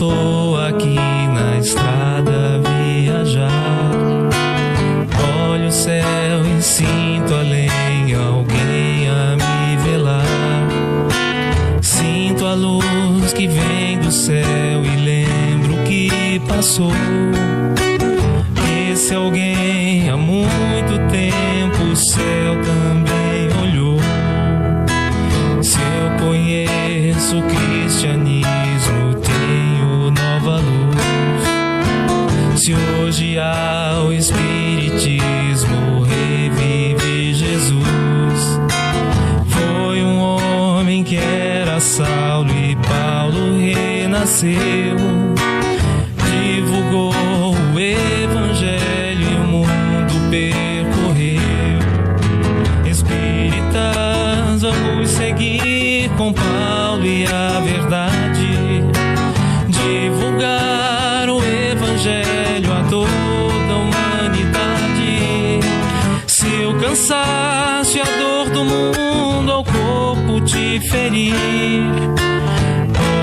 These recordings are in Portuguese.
estou aqui na estrada a viajar. Olho o céu e sinto além alguém a me velar. Sinto a luz que vem do céu e lembro o que passou. Esse alguém há muito tempo o céu também olhou. Se eu conheço o cristianismo, tenho nova luz. Se hoje há o espiritismo, revive Jesus. Foi um homem que era Saulo e Paulo renasceu. Divulgou o evangelho e o mundo percorreu. Espíritas, vamos seguir com Paulo e a verdade. Divulgar o evangelho a toda a humanidade. Se o cansaço e a dor do mundo ao corpo te ferir,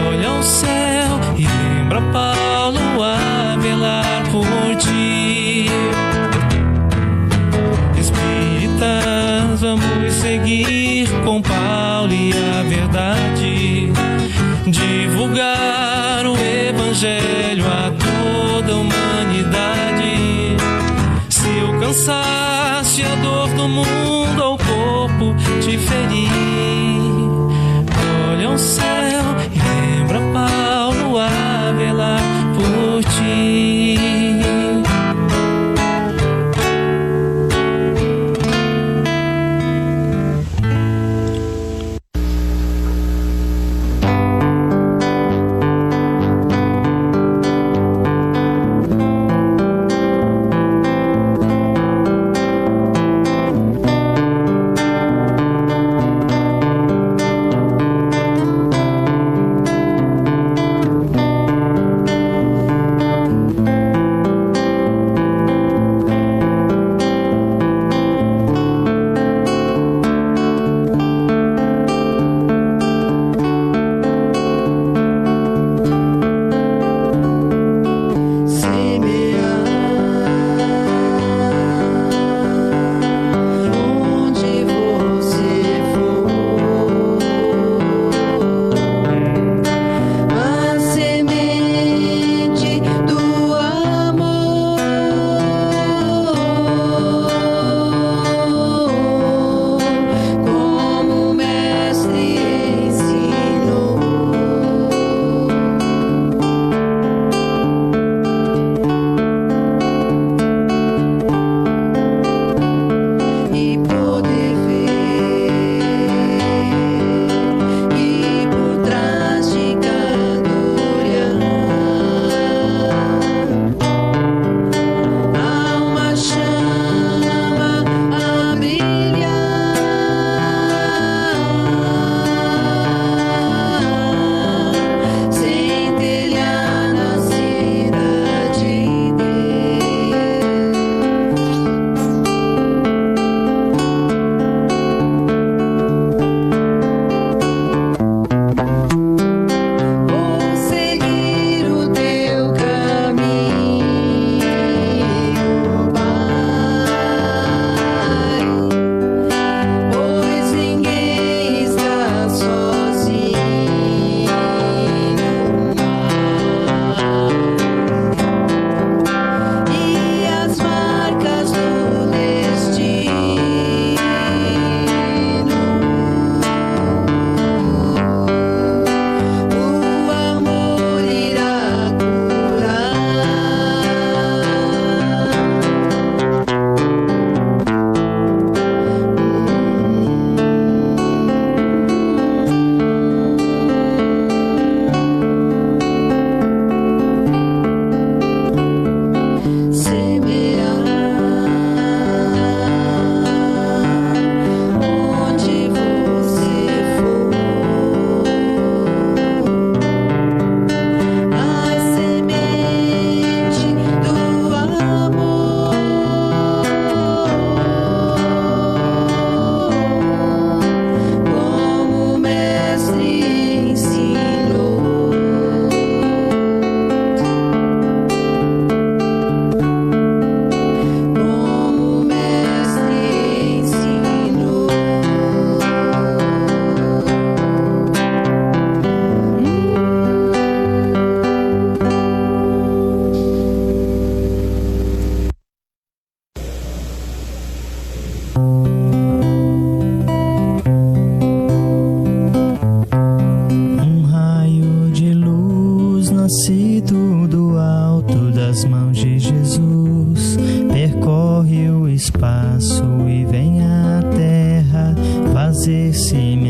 olha ao céu e lembra Paulo a velar por ti. Espíritas, vamos seguir com Paulo e a verdade. Divulgar o evangelho a toda a humanidade. Se o cansaço e a dor do mundo ao corpo te ferir, olha ao céu e lembra Paulo a velar por ti.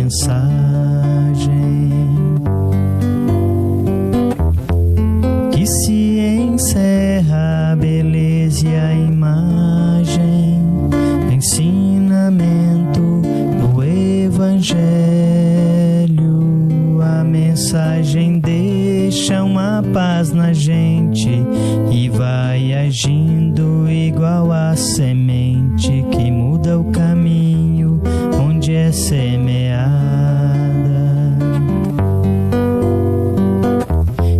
mensagem que se encerra a beleza e a imagem do ensinamento do Evangelho. A mensagem deixa uma paz na gente e vai agindo igual a semente que muda o caminho onde é semeada,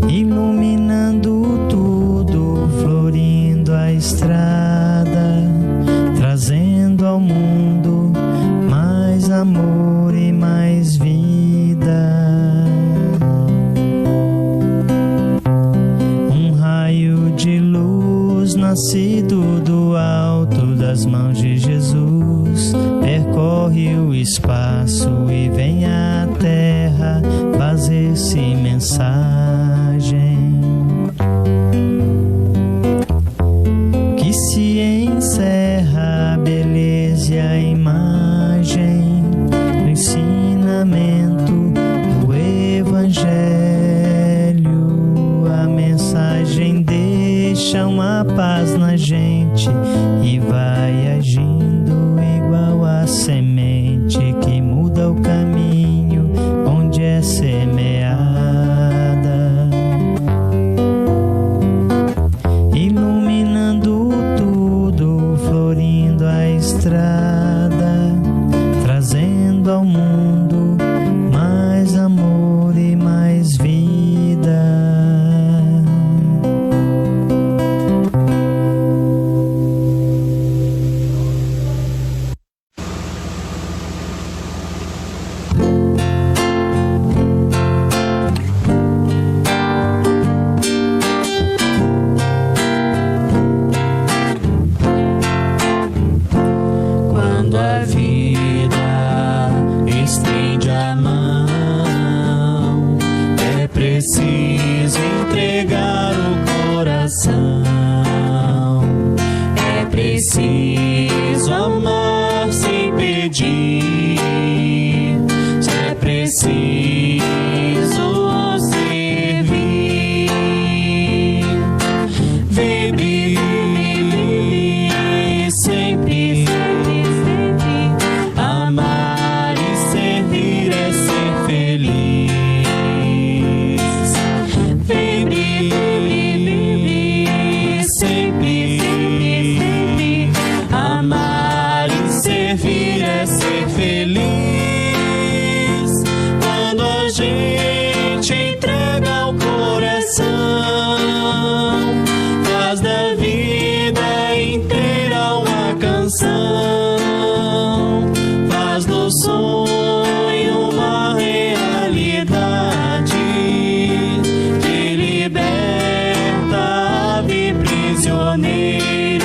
iluminando tudo, florindo a estrada, trazendo ao mundo mais amor e mais vida. Um raio de luz nascido do alto das mãos de Jesus percorre o espaço e vem à terra fazer-se mensagem que se encerra a beleza e a imagem do ensinamento do Evangelho. A mensagem deixa uma paz na gente e vai agindo igual a semente que muda o caminho onde é semeada, iluminando tudo, florindo a estrada, trazendo ao mundo mais amor e mais vida. Quando a vida estende a mão, é preciso entregar o coração. É preciso amar sem pedir. É preciso servir. Viver sempre. Amar e servir é ser feliz. Viver sempre. Amar e servir é ser feliz. Quando a gente entrega o coração, faz da vida inteira uma canção, faz do sonho uma realidade, que liberta a ave prisioneira.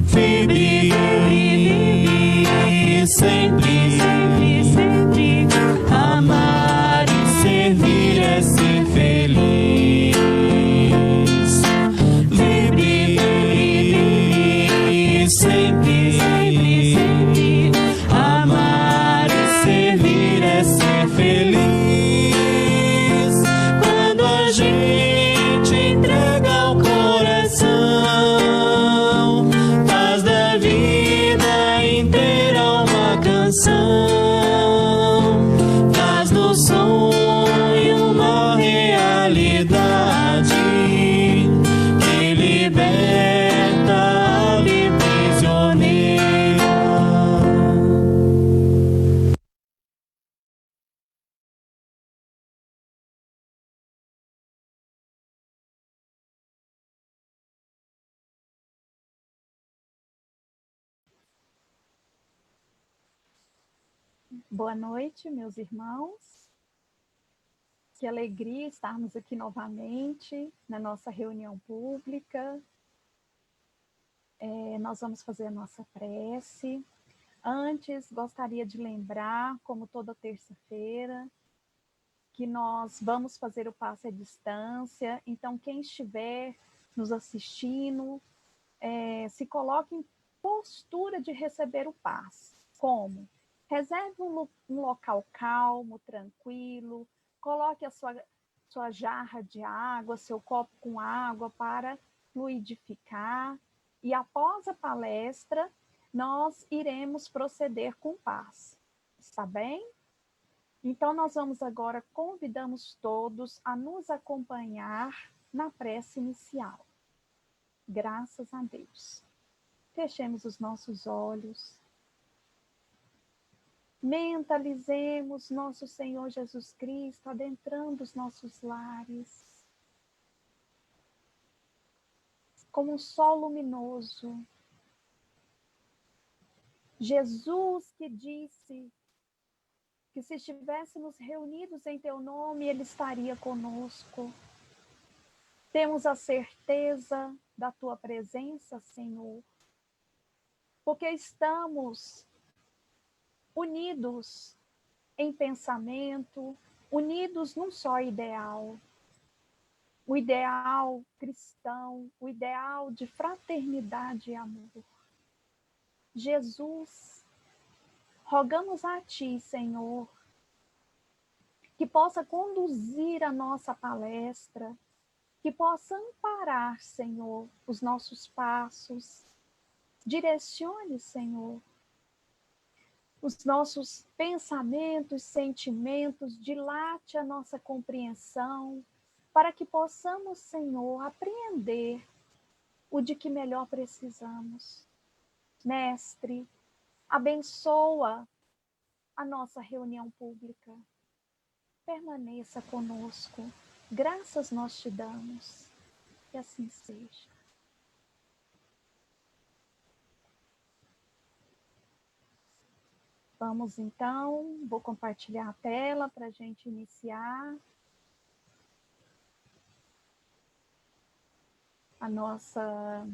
Viver sempre. Amar e servir é ser feliz. Viver sempre. Amar e servir é ser feliz. Quando a gente entrega o coração, faz da vida inteira uma canção, faz do sonho uma realidade, que liberta a ave prisioneira. Boa noite, meus irmãos. Que alegria estarmos aqui novamente na nossa reunião pública. Nós vamos fazer a nossa prece. Antes, gostaria de lembrar, como toda terça-feira, que nós vamos fazer o passe à distância. Então, quem estiver nos assistindo, se coloque em postura de receber o passe. Como? Reserve um local calmo, tranquilo, coloque a sua jarra de água, seu copo com água para fluidificar. E após a palestra, nós iremos proceder com paz. Está bem? Então, nós vamos agora, convidamos todos a nos acompanhar na prece inicial. Graças a Deus. Fechemos os nossos olhos. Mentalizemos nosso Senhor Jesus Cristo adentrando os nossos lares, como um sol luminoso. Jesus que disse que se estivéssemos reunidos em teu nome, ele estaria conosco. Temos a certeza da tua presença, Senhor, porque estamos unidos em pensamento, unidos num só ideal. O ideal cristão, o ideal de fraternidade e amor. Jesus, rogamos a Ti, Senhor, que possa conduzir a nossa palestra, que possa amparar, Senhor, os nossos passos. Direcione, Senhor, os nossos pensamentos, sentimentos, dilate a nossa compreensão, para que possamos, Senhor, apreender o de que melhor precisamos. Mestre, abençoa a nossa reunião pública. Permaneça conosco. Graças nós te damos. Que assim seja. Vamos então, vou compartilhar a tela para a gente iniciar a nossa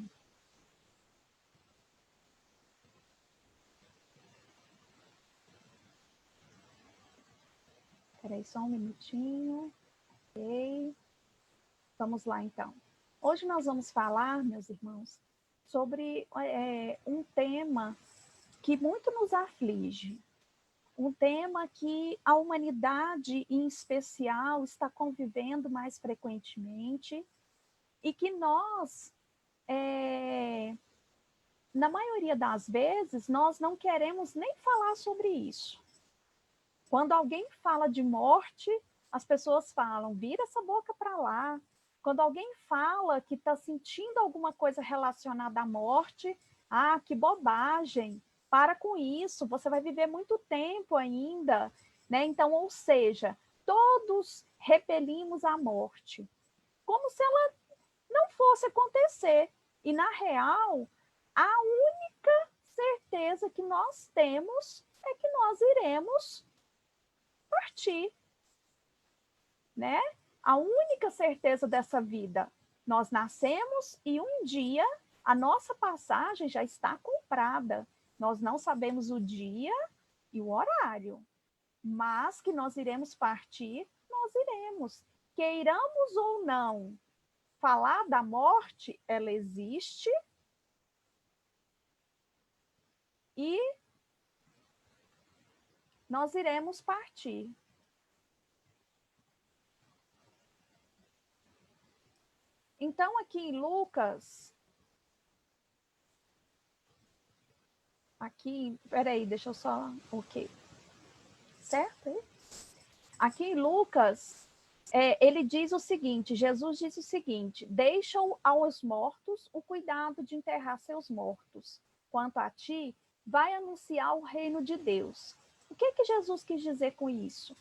Espera aí só um minutinho. Ok. Vamos lá, então. Hoje nós vamos falar, meus irmãos, sobre um tema que muito nos aflige. Um tema que a humanidade, em especial, está convivendo mais frequentemente e que nós, na maioria das vezes, nós não queremos nem falar sobre isso. Quando alguém fala de morte, as pessoas falam, vira essa boca para lá. Quando alguém fala que está sentindo alguma coisa relacionada à morte, ah, que bobagem, para com isso, você vai viver muito tempo ainda, né? Então, ou seja, todos repelimos a morte, como se ela não fosse acontecer. E, na real, a única certeza que nós temos é que nós iremos partir, né? A única certeza dessa vida, nós nascemos e um dia a nossa passagem já está comprada. Nós não sabemos o dia e o horário, mas que nós iremos partir, nós iremos. Queiramos ou não falar da morte, ela existe e nós iremos partir. Então, aqui em Lucas, peraí, deixa eu só, ok, certo? Aqui em Lucas, ele diz o seguinte, Jesus diz o seguinte, deixam aos mortos o cuidado de enterrar seus mortos. Quanto a ti, vai anunciar o reino de Deus. O que Jesus quis dizer com isso?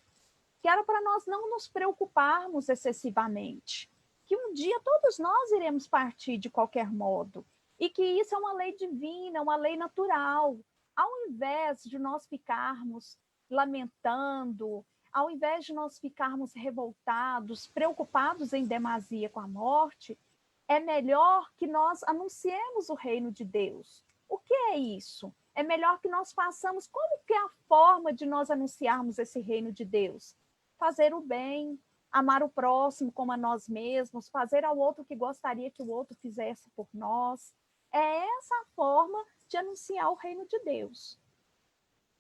Que era para nós não nos preocuparmos excessivamente, que um dia todos nós iremos partir de qualquer modo, e que isso é uma lei divina, uma lei natural. Ao invés de nós ficarmos lamentando, ao invés de nós ficarmos revoltados, preocupados em demasia com a morte, é melhor que nós anunciemos o reino de Deus. O que é isso? É melhor que nós façamos, como que é a forma de nós anunciarmos esse reino de Deus? Fazer o bem, amar o próximo como a nós mesmos, fazer ao outro o que gostaria que o outro fizesse por nós. É essa a forma de anunciar o reino de Deus.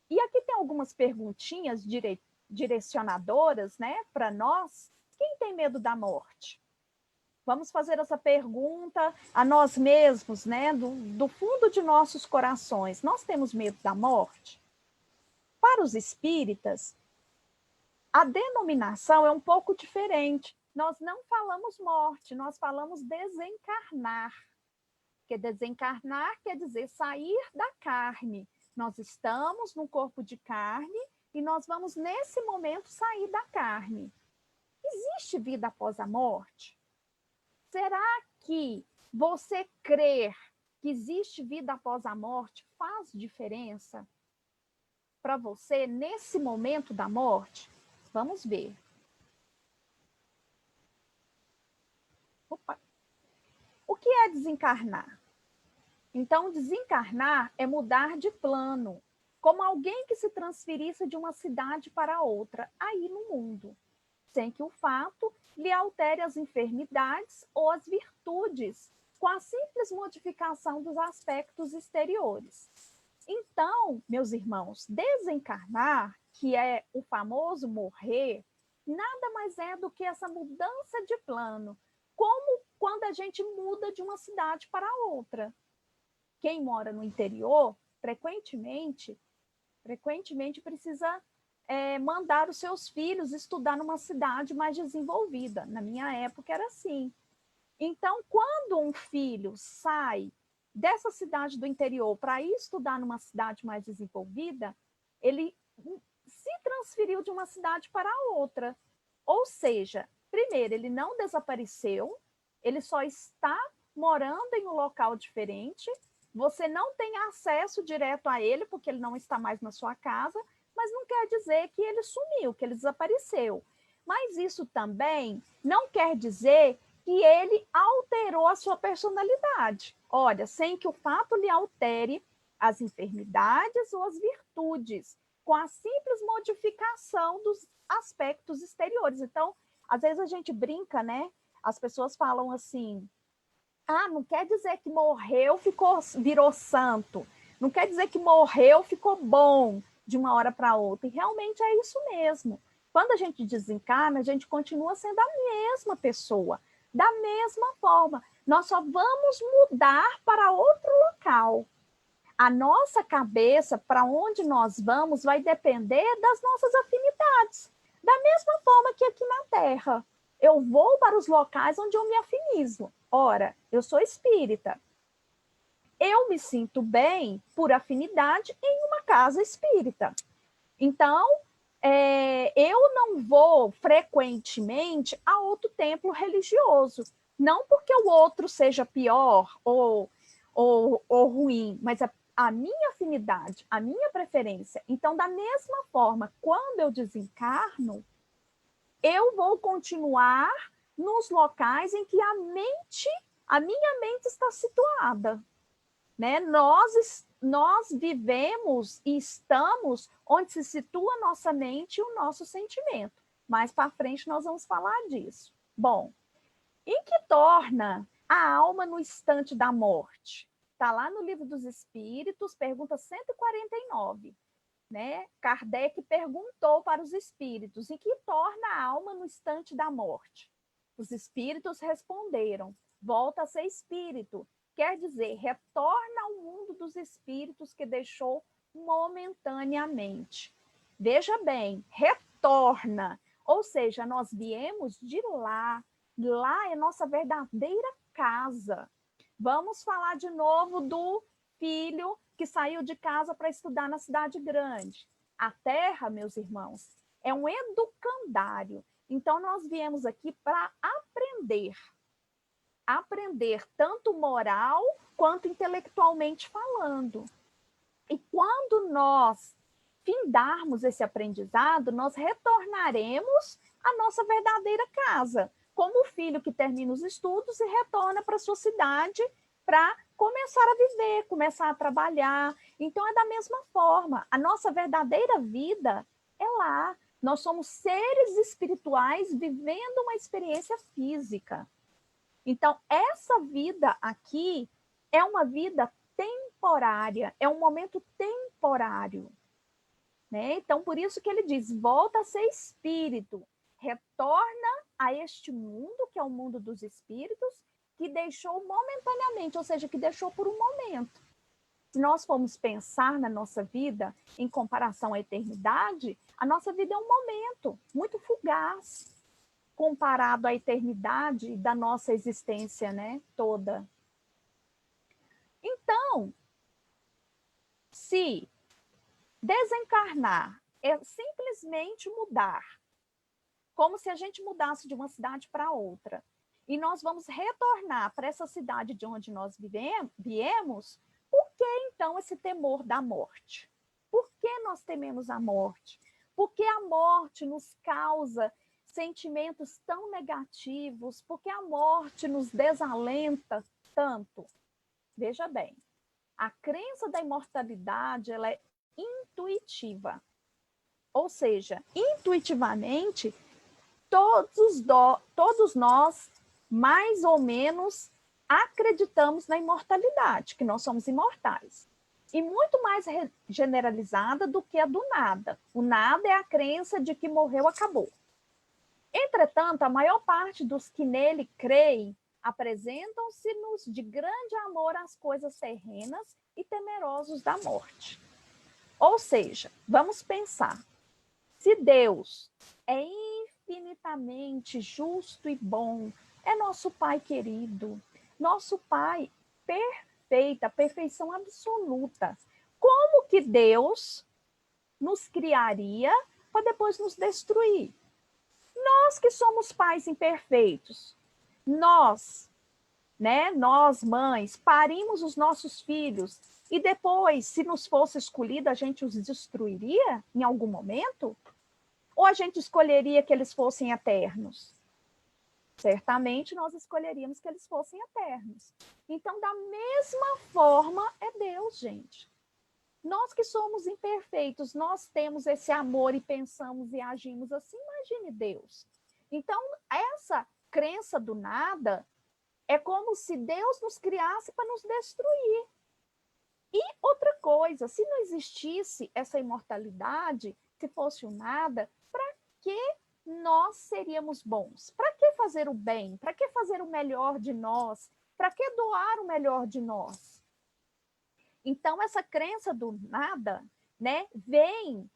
E aqui tem algumas perguntinhas direcionadoras, né, para nós. Quem tem medo da morte? Vamos fazer essa pergunta a nós mesmos, né, do fundo de nossos corações. Nós temos medo da morte? Para os espíritas, a denominação é um pouco diferente. Nós não falamos morte, nós falamos desencarnar. Porque desencarnar quer dizer sair da carne. Nós estamos no corpo de carne e nós vamos, nesse momento, sair da carne. Existe vida após a morte? Será que você crer que existe vida após a morte faz diferença para você nesse momento da morte? Vamos ver. Opa. O que é desencarnar? Então, desencarnar é mudar de plano, como alguém que se transferisse de uma cidade para outra, aí no mundo, sem que o fato lhe altere as enfermidades ou as virtudes, com a simples modificação dos aspectos exteriores. Então, meus irmãos, desencarnar, que é o famoso morrer, nada mais é do que essa mudança de plano, como quando a gente muda de uma cidade para outra. Quem mora no interior, frequentemente precisa mandar os seus filhos estudar numa cidade mais desenvolvida. Na minha época era assim. Então, quando um filho sai dessa cidade do interior para ir estudar numa cidade mais desenvolvida, ele se transferiu de uma cidade para outra. Ou seja, primeiro, ele não desapareceu, ele só está morando em um local diferente, você não tem acesso direto a ele, porque ele não está mais na sua casa, mas não quer dizer que ele sumiu, que ele desapareceu. Mas isso também não quer dizer que ele alterou a sua personalidade. Olha, sem que o fato lhe altere as enfermidades ou as virtudes, com a simples modificação dos aspectos exteriores. Então, às vezes a gente brinca, né? As pessoas falam assim, não quer dizer que morreu, virou santo. Não quer dizer que morreu, ficou bom de uma hora para outra. E realmente é isso mesmo. Quando a gente desencarna, a gente continua sendo a mesma pessoa, da mesma forma. Nós só vamos mudar para outro local. A nossa cabeça, para onde nós vamos, vai depender das nossas afinidades. Da mesma forma que aqui na Terra. Eu vou para os locais onde eu me afinizo. Ora, eu sou espírita. Eu me sinto bem, por afinidade, em uma casa espírita. Então, eu não vou frequentemente a outro templo religioso. Não porque o outro seja pior ou ruim, mas a minha afinidade, a minha preferência. Então, da mesma forma, quando eu desencarno, eu vou continuar nos locais em que a minha mente está situada. Né? Nós vivemos e estamos onde se situa a nossa mente e o nosso sentimento. Mais para frente nós vamos falar disso. Bom, em que torna a alma no instante da morte? Está lá no Livro dos Espíritos, pergunta 149. Né? Kardec perguntou para os espíritos, em que torna a alma no instante da morte? Os espíritos responderam, volta a ser espírito, quer dizer, retorna ao mundo dos espíritos que deixou momentaneamente. Veja bem, retorna, ou seja, nós viemos de lá é nossa verdadeira casa. Vamos falar de novo do filho que saiu de casa para estudar na cidade grande. A Terra, meus irmãos, é um educandário. Então, nós viemos aqui para aprender tanto moral quanto intelectualmente falando. E quando nós findarmos esse aprendizado, nós retornaremos à nossa verdadeira casa, como o filho que termina os estudos e retorna para sua cidade para começar a viver, começar a trabalhar. Então, é da mesma forma. A nossa verdadeira vida é lá. Nós somos seres espirituais vivendo uma experiência física. Então, essa vida aqui é uma vida temporária, é um momento temporário. né? Então, por isso que ele diz, volta a ser espírito, retorna a este mundo, que é o mundo dos espíritos, que deixou momentaneamente, ou seja, que deixou por um momento. Se nós formos pensar na nossa vida em comparação à eternidade, a nossa vida é um momento muito fugaz, comparado à eternidade da nossa existência, né, toda. Então, se desencarnar é simplesmente mudar, como se a gente mudasse de uma cidade para outra, e nós vamos retornar para essa cidade de onde nós viemos, por que então esse temor da morte? Por que nós tememos a morte? Por que a morte nos causa sentimentos tão negativos? Por que a morte nos desalenta tanto? Veja bem, a crença da imortalidade ela é intuitiva. Ou seja, intuitivamente, todos nós, mais ou menos, acreditamos na imortalidade, que nós somos imortais. E muito mais generalizada do que a do nada. O nada é a crença de que morreu, acabou. Entretanto, a maior parte dos que nele creem apresentam-se-nos de grande amor às coisas terrenas e temerosos da morte. Ou seja, vamos pensar, se Deus é infinitamente justo e bom, é nosso Pai querido, nosso Pai perfeito, a perfeição absoluta, como que Deus nos criaria para depois nos destruir? Nós que somos pais imperfeitos, nós, né, nós mães, parimos os nossos filhos e depois, se nos fosse escolhido, a gente os destruiria em algum momento? Ou a gente escolheria que eles fossem eternos? Certamente nós escolheríamos que eles fossem eternos. Então, da mesma forma é Deus, gente. Nós que somos imperfeitos, nós temos esse amor e pensamos e agimos assim, imagine Deus. Então, essa crença do nada é como se Deus nos criasse para nos destruir. E outra coisa, se não existisse essa imortalidade, se fosse o nada, para que nós seríamos bons? Para que fazer o bem? Para que fazer o melhor de nós? Para que doar o melhor de nós? Então, essa crença do nada, né, vem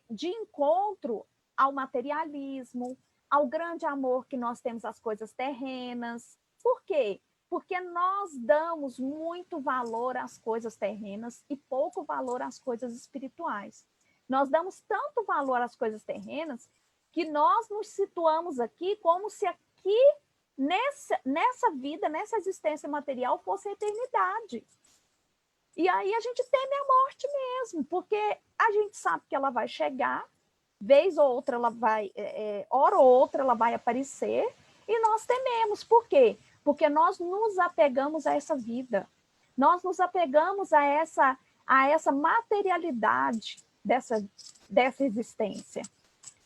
de encontro ao materialismo, ao grande amor que nós temos às coisas terrenas. Por quê? Porque nós damos muito valor às coisas terrenas e pouco valor às coisas espirituais. Nós damos tanto valor às coisas terrenas que nós nos situamos aqui como se aqui, nessa vida, nessa existência material, fosse a eternidade. E aí a gente teme a morte mesmo, porque a gente sabe que ela vai chegar, vez ou outra ela vai, hora ou outra ela vai aparecer, e nós tememos. Por quê? Porque nós nos apegamos a essa vida, nós nos apegamos a essa materialidade dessa existência.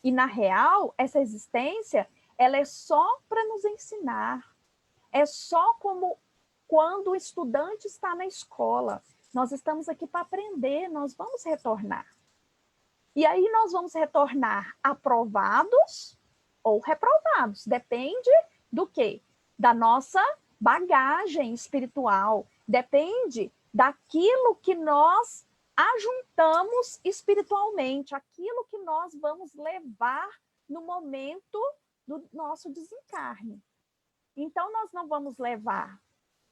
E, na real, essa existência ela é só para nos ensinar, é só como quando o estudante está na escola. Nós estamos aqui para aprender, nós vamos retornar. E aí nós vamos retornar aprovados ou reprovados, depende do quê? Da nossa bagagem espiritual, depende daquilo que nós ajuntamos espiritualmente, aquilo que nós vamos levar no momento do nosso desencarne. Então, nós não vamos levar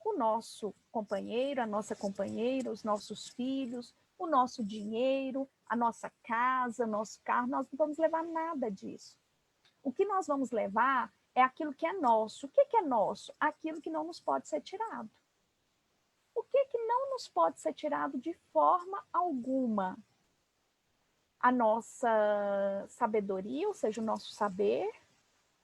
o nosso companheiro, a nossa companheira, os nossos filhos, o nosso dinheiro, a nossa casa, nosso carro, nós não vamos levar nada disso. O que nós vamos levar é aquilo que é nosso. O que é nosso? Aquilo que não nos pode ser tirado. O que não nos pode ser tirado de forma alguma? A nossa sabedoria, ou seja, o nosso saber,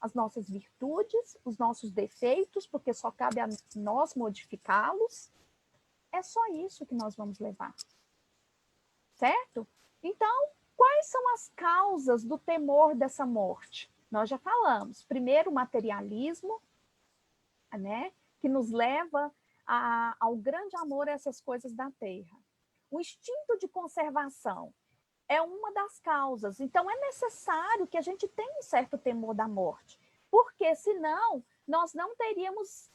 as nossas virtudes, os nossos defeitos, porque só cabe a nós modificá-los. É só isso que nós vamos levar. Certo? Então, quais são as causas do temor dessa morte? Nós já falamos. Primeiro, o materialismo, né, que nos leva ao grande amor a essas coisas da terra. O instinto de conservação. é uma das causas. Então, é necessário que a gente tenha um certo temor da morte, porque senão nós não teríamos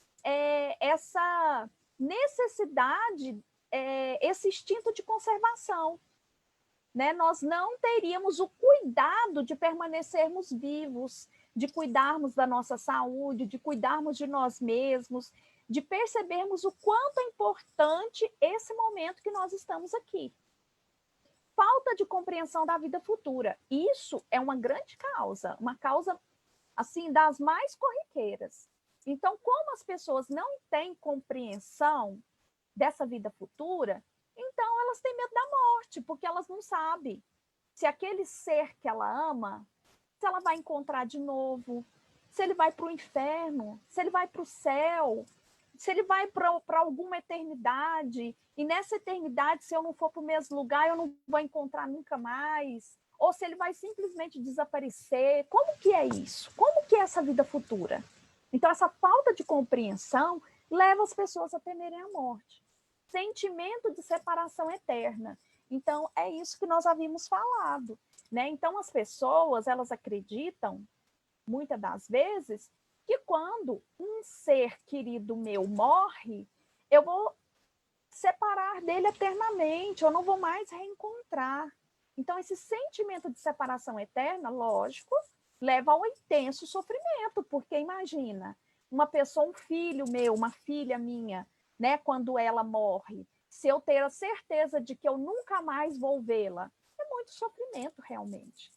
essa necessidade, esse instinto de conservação. Né? Nós não teríamos o cuidado de permanecermos vivos, de cuidarmos da nossa saúde, de cuidarmos de nós mesmos, de percebermos o quanto é importante esse momento que nós estamos aqui. Falta de compreensão da vida futura. Isso é uma grande causa, uma causa assim das mais corriqueiras. Então, como as pessoas não têm compreensão dessa vida futura, então elas têm medo da morte, porque elas não sabem se aquele ser que ela ama, se ela vai encontrar de novo, se ele vai para o inferno, se ele vai para o céu, se ele vai para alguma eternidade, e nessa eternidade, se eu não for para o mesmo lugar, eu não vou encontrar nunca mais, ou se ele vai simplesmente desaparecer. Como que é isso? Como que é essa vida futura? Então, essa falta de compreensão leva as pessoas a temerem a morte. Sentimento de separação eterna. Então, é isso que nós havíamos falado, né? Então, as pessoas, elas acreditam, muitas das vezes, que quando um ser querido meu morre, eu vou separar dele eternamente, eu não vou mais reencontrar. Então, esse sentimento de separação eterna, lógico, leva ao intenso sofrimento, porque imagina, uma pessoa, um filho meu, uma filha minha, né, quando ela morre, se eu ter a certeza de que eu nunca mais vou vê-la, é muito sofrimento realmente.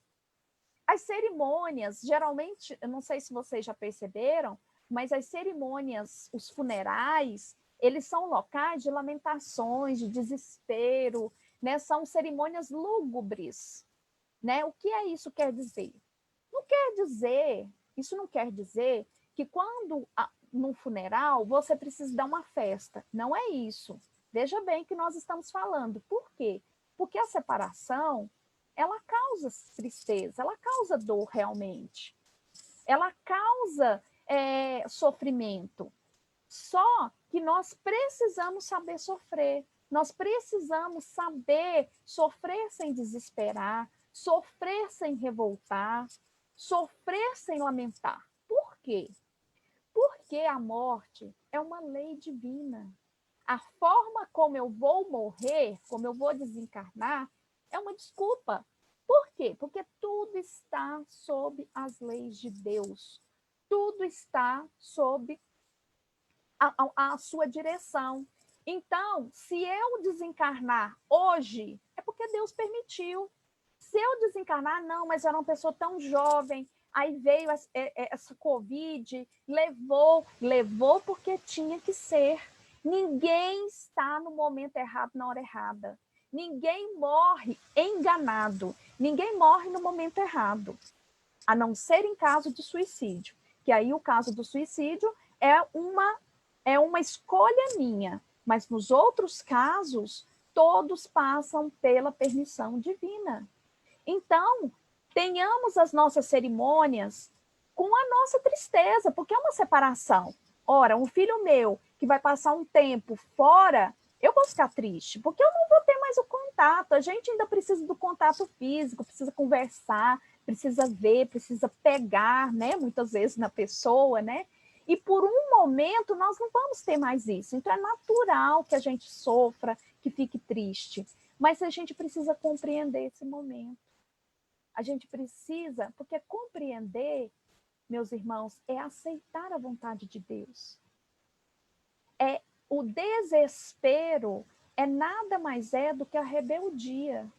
As cerimônias, geralmente, eu não sei se vocês já perceberam, mas as cerimônias, os funerais, eles são locais de lamentações, de desespero, né? São cerimônias lúgubres, né? O que é isso quer dizer? Isso não quer dizer que quando num funeral você precisa dar uma festa. Não é isso. Veja bem o que nós estamos falando. Por quê? Porque a separação, ela causa tristeza, ela causa dor realmente. Ela causa sofrimento. Só que nós precisamos saber sofrer. Nós precisamos saber sofrer sem desesperar, sofrer sem revoltar, sofrer sem lamentar. Por quê? Porque a morte é uma lei divina. A forma como eu vou morrer, como eu vou desencarnar, é uma desculpa. Por quê? Porque tudo está sob as leis de Deus. Tudo está sob a sua direção. Então, se eu desencarnar hoje, é porque Deus permitiu. Se eu desencarnar, não, mas eu era uma pessoa tão jovem, aí veio essa Covid, levou porque tinha que ser. Ninguém está no momento errado, na hora errada. Ninguém morre enganado. Ninguém morre no momento errado, a não ser em caso de suicídio. Que aí o caso do suicídio é uma escolha minha. Mas nos outros casos, todos passam pela permissão divina. Então, tenhamos as nossas cerimônias com a nossa tristeza, porque é uma separação. Ora, um filho meu que vai passar um tempo fora, eu vou ficar triste, porque eu não vou ter mais o contato. A gente ainda precisa do contato físico, precisa conversar, precisa ver, precisa pegar, né? Muitas vezes na pessoa, né? E por um momento nós não vamos ter mais isso. Então é natural que a gente sofra, que fique triste. Mas a gente precisa compreender esse momento. A gente precisa, porque compreender, meus irmãos, é aceitar a vontade de Deus. O desespero nada mais do que a rebeldia.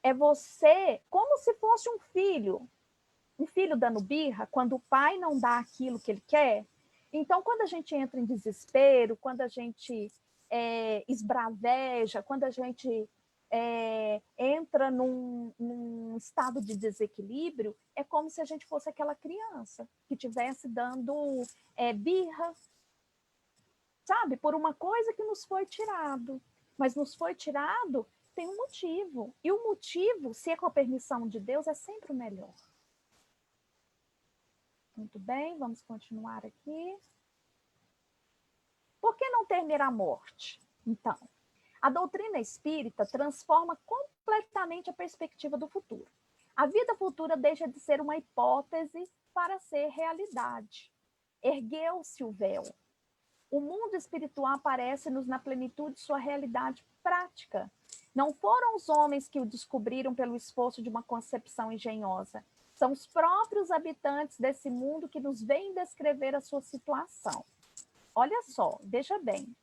É você, como se fosse um filho dando birra, quando o pai não dá aquilo que ele quer. Então, quando a gente entra em desespero, quando a gente esbraveja, quando a gente entra num estado de desequilíbrio, é como se a gente fosse aquela criança que estivesse dando birra, sabe? Por uma coisa que nos foi tirado. Mas nos foi tirado, tem um motivo. E o motivo, se é com a permissão de Deus, é sempre o melhor. Muito bem, vamos continuar aqui. Por que não temer a morte? Então, a doutrina espírita transforma completamente a perspectiva do futuro. A vida futura deixa de ser uma hipótese para ser realidade. Ergueu-se o véu. O mundo espiritual aparece-nos na plenitude de sua realidade prática. Não foram os homens que o descobriram pelo esforço de uma concepção engenhosa. São os próprios habitantes desse mundo que nos vêm descrever a sua situação. Olha só, veja bem.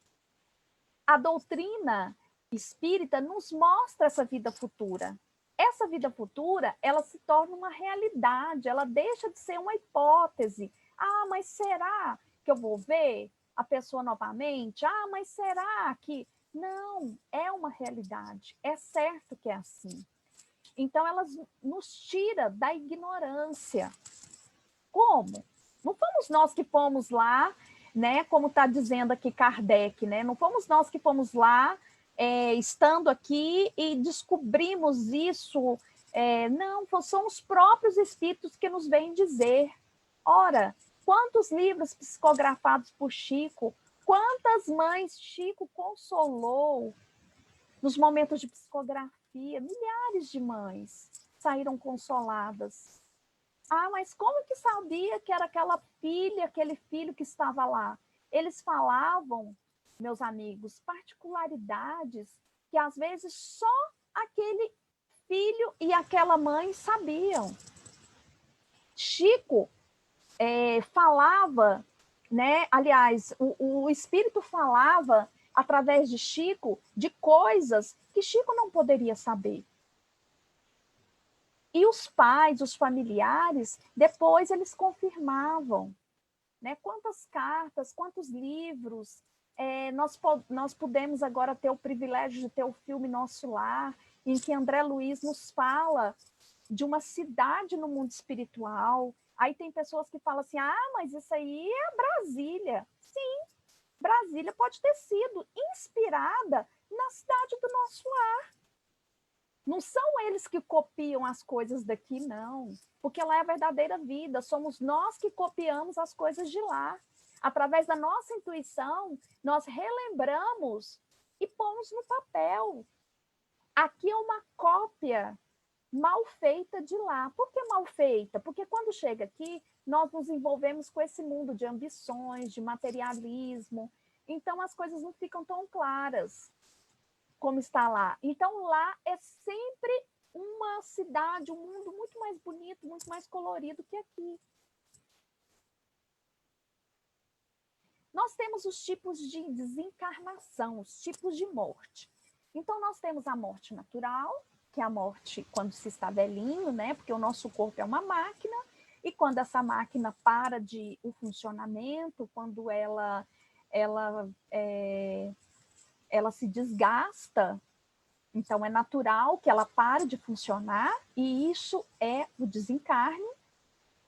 A doutrina espírita nos mostra essa vida futura. Essa vida futura, ela se torna uma realidade, ela deixa de ser uma hipótese. Ah, mas será que eu vou ver a pessoa novamente? Ah, mas será que... Não, é uma realidade, é certo que é assim. Então, ela nos tira da ignorância. Como? Não fomos nós que fomos lá, né? Como está dizendo aqui Kardec, né? Não fomos nós que fomos lá, estando aqui e descobrimos isso. Não, são os próprios espíritos que nos vêm dizer. Ora, quantos livros psicografados por Chico, quantas mães Chico consolou nos momentos de psicografia, milhares de mães saíram consoladas. Ah, mas como que sabia que era aquela filha, aquele filho que estava lá? Eles falavam, meus amigos, particularidades que às vezes só aquele filho e aquela mãe sabiam. Chico falava, né? Aliás, o espírito falava através de Chico de coisas que Chico não poderia saber. E os pais, os familiares, depois eles confirmavam, né? Quantas cartas, quantos livros. Nós pudemos agora ter o privilégio de ter o filme Nosso Lar, em que André Luiz nos fala de uma cidade no mundo espiritual. Aí tem pessoas que falam assim, mas isso aí é Brasília. Sim, Brasília pode ter sido inspirada na cidade do Nosso Lar. Não são eles que copiam as coisas daqui, não. Porque lá é a verdadeira vida. Somos nós que copiamos as coisas de lá. Através da nossa intuição, nós relembramos e pomos no papel. Aqui é uma cópia mal feita de lá. Por que mal feita? Porque quando chega aqui, nós nos envolvemos com esse mundo de ambições, de materialismo. Então, as coisas não ficam tão claras como está lá. Então, lá é sempre uma cidade, um mundo muito mais bonito, muito mais colorido que aqui. Nós temos os tipos de desencarnação, os tipos de morte. Então, nós temos a morte natural, que é a morte quando se está velhinho, né? Porque o nosso corpo é uma máquina, e quando essa máquina para de o funcionamento, quando ela se desgasta, então é natural que ela pare de funcionar, e isso é o desencarne.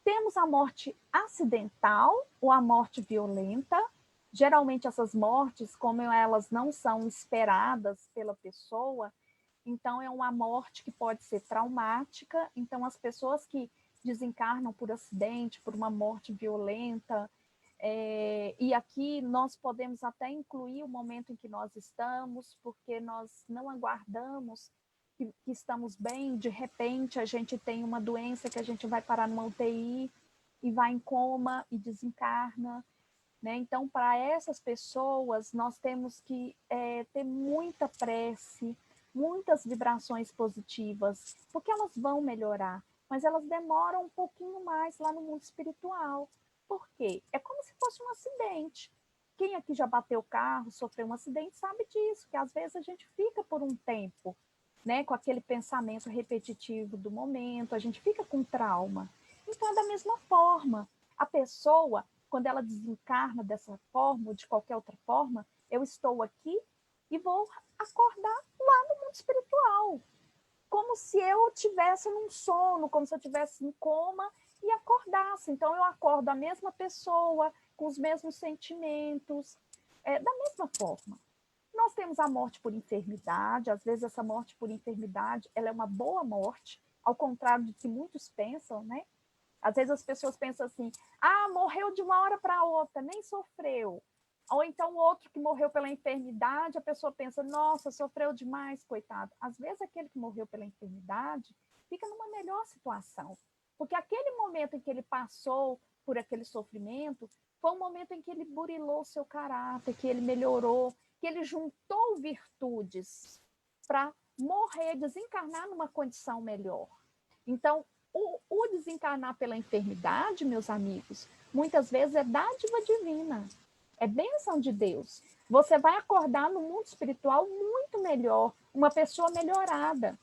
Temos a morte acidental ou a morte violenta. Geralmente essas mortes, como elas não são esperadas pela pessoa, então é uma morte que pode ser traumática. Então as pessoas que desencarnam por acidente, por uma morte violenta, e aqui nós podemos até incluir o momento em que nós estamos, porque nós não aguardamos que estamos bem, de repente a gente tem uma doença que a gente vai parar numa UTI e vai em coma e desencarna, né? Então, para essas pessoas, nós temos que ter muita prece, muitas vibrações positivas, porque elas vão melhorar, mas elas demoram um pouquinho mais lá no mundo espiritual. Por quê? É como se fosse um acidente. Quem aqui já bateu o carro, sofreu um acidente, sabe disso, que às vezes a gente fica por um tempo, né, com aquele pensamento repetitivo do momento, a gente fica com trauma. Então, é da mesma forma. A pessoa, quando ela desencarna dessa forma, ou de qualquer outra forma, eu estou aqui e vou acordar lá no mundo espiritual. Como se eu estivesse num sono, como se eu estivesse em coma e acordasse. Então, eu acordo a mesma pessoa, com os mesmos sentimentos, da mesma forma. Nós temos a morte por enfermidade. Às vezes essa morte por enfermidade, ela é uma boa morte, ao contrário do que muitos pensam, né? Às vezes as pessoas pensam assim, morreu de uma hora para outra, nem sofreu. Ou então outro que morreu pela enfermidade, a pessoa pensa, nossa, sofreu demais, coitado. Às vezes aquele que morreu pela enfermidade fica numa melhor situação, porque aquele momento em que ele passou por aquele sofrimento foi um momento em que ele burilou seu caráter, que ele melhorou, que ele juntou virtudes para morrer, desencarnar numa condição melhor. Então, o desencarnar pela enfermidade, meus amigos, muitas vezes é dádiva divina, é bênção de Deus. Você vai acordar no mundo espiritual muito melhor, uma pessoa melhorada.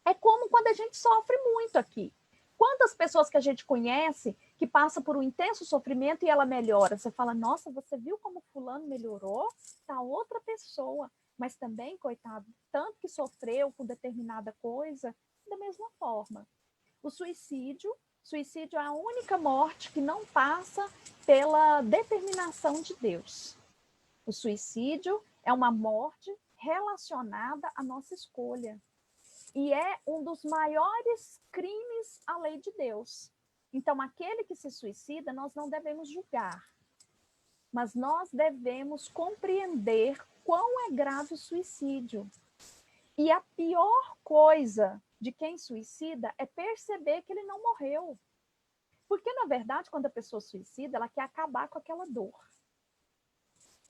É como quando a gente sofre muito aqui. Quantas pessoas que a gente conhece que passa por um intenso sofrimento e ela melhora? Você fala, nossa, você viu como fulano melhorou? Tá outra pessoa. Mas também, coitado, tanto que sofreu com determinada coisa, da mesma forma. O suicídio é a única morte que não passa pela determinação de Deus. O suicídio é uma morte relacionada à nossa escolha. E é um dos maiores crimes à lei de Deus. Então, aquele que se suicida, nós não devemos julgar, mas nós devemos compreender quão é grave o suicídio. E a pior coisa de quem suicida é perceber que ele não morreu. Porque, na verdade, quando a pessoa suicida, ela quer acabar com aquela dor.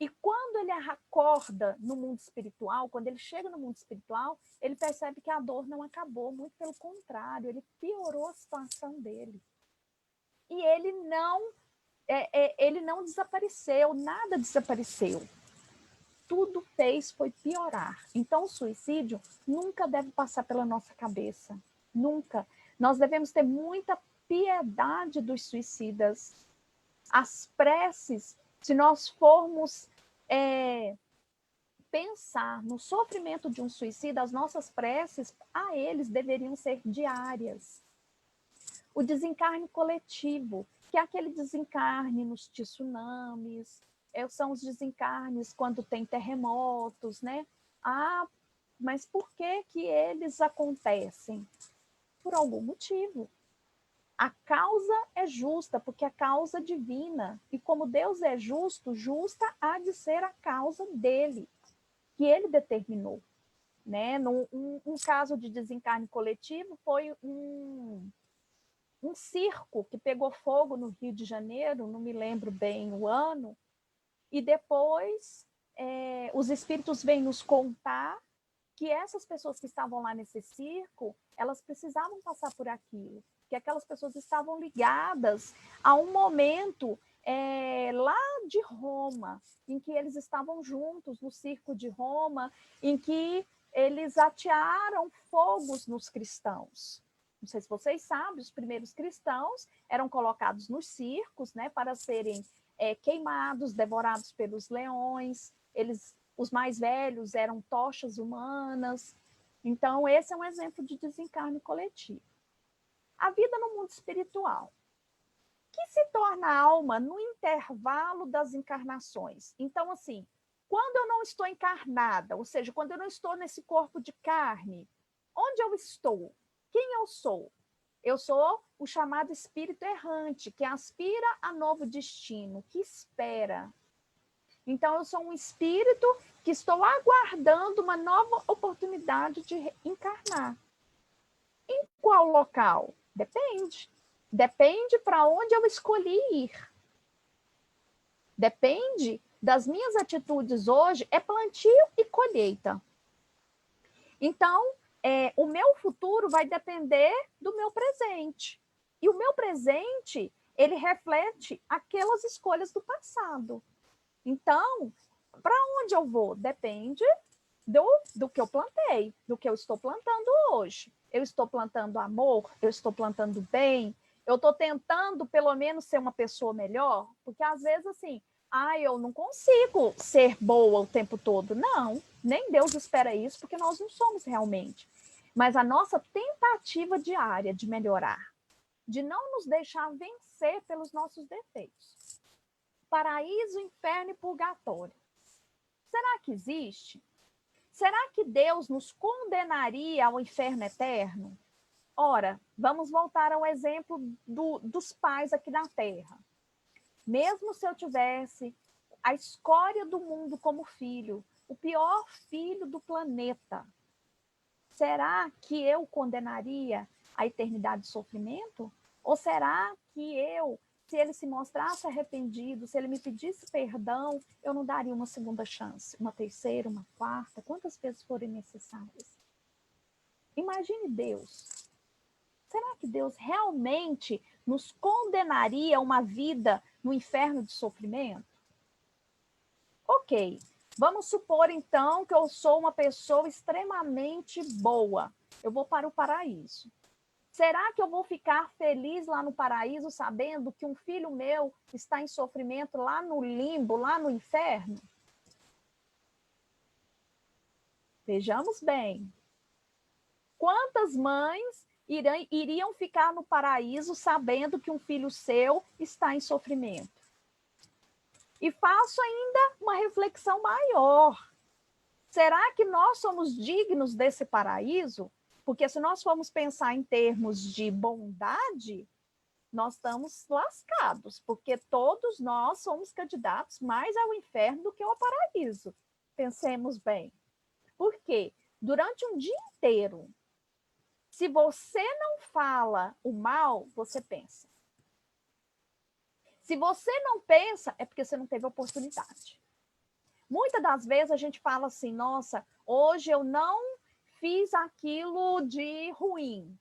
E quando ele acorda no mundo espiritual, quando ele chega no mundo espiritual, ele percebe que a dor não acabou, muito pelo contrário, ele piorou a situação dele. E ele não desapareceu, nada desapareceu. Tudo fez foi piorar. Então, o suicídio nunca deve passar pela nossa cabeça. Nunca. Nós devemos ter muita piedade dos suicidas. As preces, se nós formos pensar no sofrimento de um suicida, as nossas preces a eles deveriam ser diárias. O desencarne coletivo, que é aquele desencarne nos tsunamis, são os desencarnes quando tem terremotos, né? Ah, mas por que eles acontecem? Por algum motivo. A causa é justa, porque é a causa divina. E como Deus é justo, justa há de ser a causa dele, que ele determinou. Né? Um caso de desencarne coletivo foi um circo que pegou fogo no Rio de Janeiro, não me lembro bem o ano, e depois os espíritos vêm nos contar que essas pessoas que estavam lá nesse circo, elas precisavam passar por aquilo, que aquelas pessoas estavam ligadas a um momento lá de Roma, em que eles estavam juntos no circo de Roma, em que eles atearam fogos nos cristãos. Não sei se vocês sabem, os primeiros cristãos eram colocados nos circos, né, para serem queimados, devorados pelos leões. Os mais velhos eram tochas humanas. Então, esse é um exemplo de desencarne coletivo. A vida no mundo espiritual, que se torna alma no intervalo das encarnações. Então, assim, quando eu não estou encarnada, ou seja, quando eu não estou nesse corpo de carne, onde eu estou? Quem eu sou? Eu sou o chamado espírito errante, que aspira a novo destino, que espera. Então, eu sou um espírito que estou aguardando uma nova oportunidade de encarnar. Em qual local? Depende. Depende para onde eu escolhi ir. Depende das minhas atitudes hoje, é plantio e colheita. Então, o meu futuro vai depender do meu presente. E o meu presente, ele reflete aquelas escolhas do passado. Então, para onde eu vou? Depende do que eu plantei, do que eu estou plantando hoje. Eu estou plantando amor, eu estou plantando bem, eu estou tentando, pelo menos, ser uma pessoa melhor, porque às vezes, assim, eu não consigo ser boa o tempo todo. Não, nem Deus espera isso, porque nós não somos realmente. Mas a nossa tentativa diária de melhorar, de não nos deixar vencer pelos nossos defeitos. Paraíso, inferno e purgatório. Será que existe? Será que Deus nos condenaria ao inferno eterno? Ora, vamos voltar ao exemplo dos pais aqui na Terra. Mesmo se eu tivesse a escória do mundo como filho, o pior filho do planeta. Será que eu condenaria a eternidade de sofrimento? Ou será que eu, se ele se mostrasse arrependido, se ele me pedisse perdão, eu não daria uma segunda chance, uma terceira, uma quarta, quantas vezes forem necessárias? Imagine Deus. Será que Deus realmente nos condenaria a uma vida no inferno de sofrimento? Ok, vamos supor então que eu sou uma pessoa extremamente boa. Eu vou para o paraíso. Será que eu vou ficar feliz lá no paraíso sabendo que um filho meu está em sofrimento lá no limbo, lá no inferno? Vejamos bem. Quantas mães iriam ficar no paraíso sabendo que um filho seu está em sofrimento? E faço ainda uma reflexão maior. Será que nós somos dignos desse paraíso? Porque se nós formos pensar em termos de bondade, nós estamos lascados, porque todos nós somos candidatos mais ao inferno do que ao paraíso. Pensemos bem. Por quê? Durante um dia inteiro, se você não fala o mal, você pensa. Se você não pensa, é porque você não teve oportunidade. Muitas das vezes a gente fala assim, nossa, hoje eu não fiz aquilo de ruim,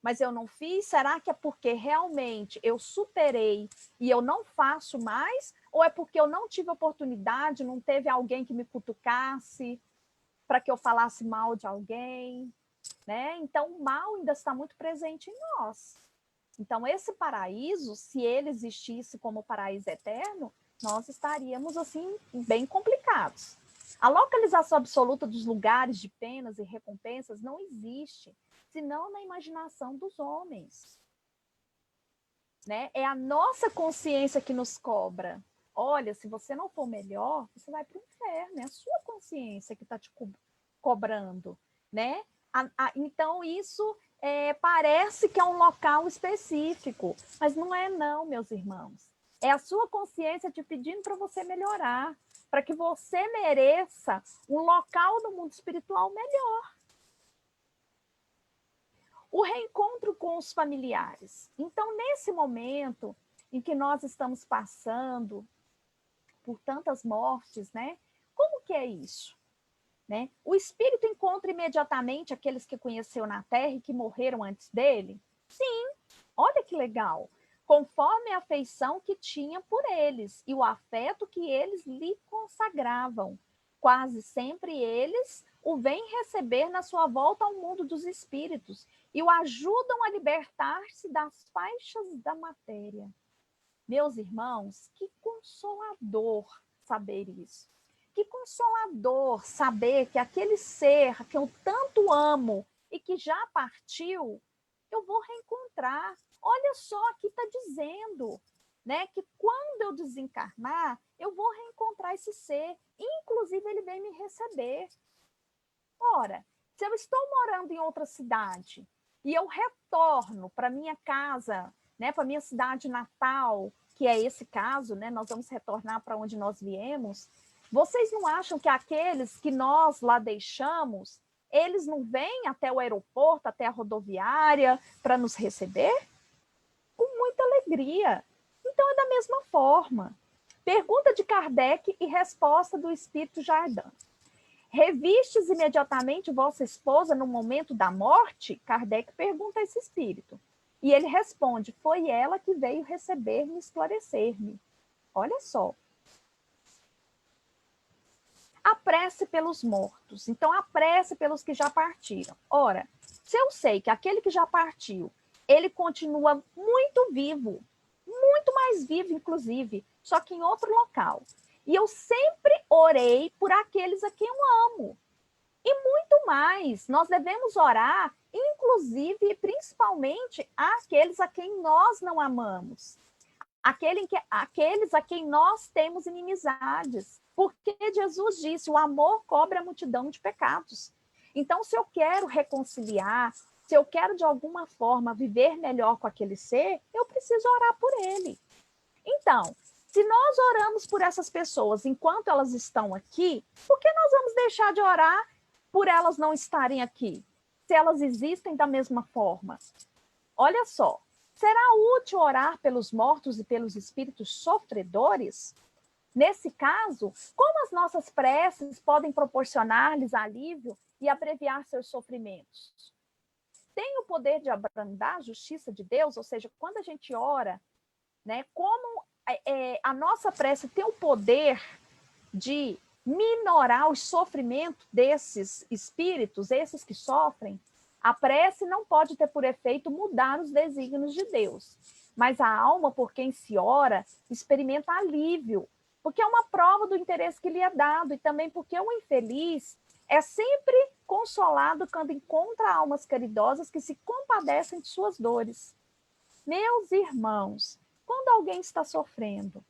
mas eu não fiz, será que é porque realmente eu superei e eu não faço mais? Ou é porque eu não tive oportunidade, não teve alguém que me cutucasse para que eu falasse mal de alguém? Né? Então, o mal ainda está muito presente em nós. Então, esse paraíso, se ele existisse como paraíso eterno, nós estaríamos, assim, bem complicados. A localização absoluta dos lugares de penas e recompensas não existe, senão na imaginação dos homens. Né? É a nossa consciência que nos cobra. Olha, se você não for melhor, você vai para o inferno. É a sua consciência que está te cobrando. Né? Então, isso parece que é um local específico, mas não é não, meus irmãos. É a sua consciência te pedindo para você melhorar, para que você mereça um local no mundo espiritual melhor. O reencontro com os familiares. Então, nesse momento em que nós estamos passando por tantas mortes, né? Como que é isso? Né? O espírito encontra imediatamente aqueles que conheceu na Terra e que morreram antes dele? Sim, olha que legal. Conforme a afeição que tinha por eles e o afeto que eles lhe consagravam. Quase sempre eles o vêm receber na sua volta ao mundo dos espíritos e o ajudam a libertar-se das faixas da matéria. Meus irmãos, que consolador saber isso. Que consolador saber que aquele ser que eu tanto amo e que já partiu, eu vou reencontrar. Olha só, aqui está dizendo, né, que quando eu desencarnar, eu vou reencontrar esse ser. Inclusive, ele vem me receber. Ora, se eu estou morando em outra cidade e eu retorno para minha casa, né, para minha cidade natal, que é esse caso, né, nós vamos retornar para onde nós viemos. Vocês não acham que aqueles que nós lá deixamos, eles não vêm até o aeroporto, até a rodoviária, para nos receber? Com muita alegria. Então, é da mesma forma. Pergunta de Kardec e resposta do Espírito Jardim. Revistes imediatamente vossa esposa no momento da morte? Kardec pergunta a esse espírito. E ele responde, foi ela que veio receber-me e esclarecer-me. Olha só. A prece pelos mortos. Então, a prece pelos que já partiram. Ora, se eu sei que aquele que já partiu, ele continua muito vivo, muito mais vivo, inclusive, só que em outro local. E eu sempre orei por aqueles a quem eu amo. E muito mais, nós devemos orar, inclusive e principalmente, àqueles a quem nós não amamos. Aqueles a quem nós temos inimizades. Porque Jesus disse, o amor cobre a multidão de pecados. Então, se eu quero reconciliar, se eu quero de alguma forma viver melhor com aquele ser, eu preciso orar por ele. Então, se Se nós oramos por essas pessoas enquanto elas estão aqui, por que nós vamos deixar de orar por elas não estarem aqui? Se elas existem da mesma forma. Olha só, será útil orar pelos mortos e pelos espíritos sofredores? Nesse caso, como as nossas preces podem proporcionar-lhes alívio e abreviar seus sofrimentos? Tem o poder de abrandar a justiça de Deus? Ou seja, quando a gente ora, né, como a nossa prece tem o poder de minorar o sofrimento desses espíritos, esses que sofrem, a prece não pode ter por efeito mudar os desígnios de Deus. Mas a alma, por quem se ora, experimenta alívio, porque é uma prova do interesse que lhe é dado, e também porque o infeliz é sempre consolado quando encontra almas caridosas que se compadecem de suas dores. Meus irmãos, quando alguém está sofrendo,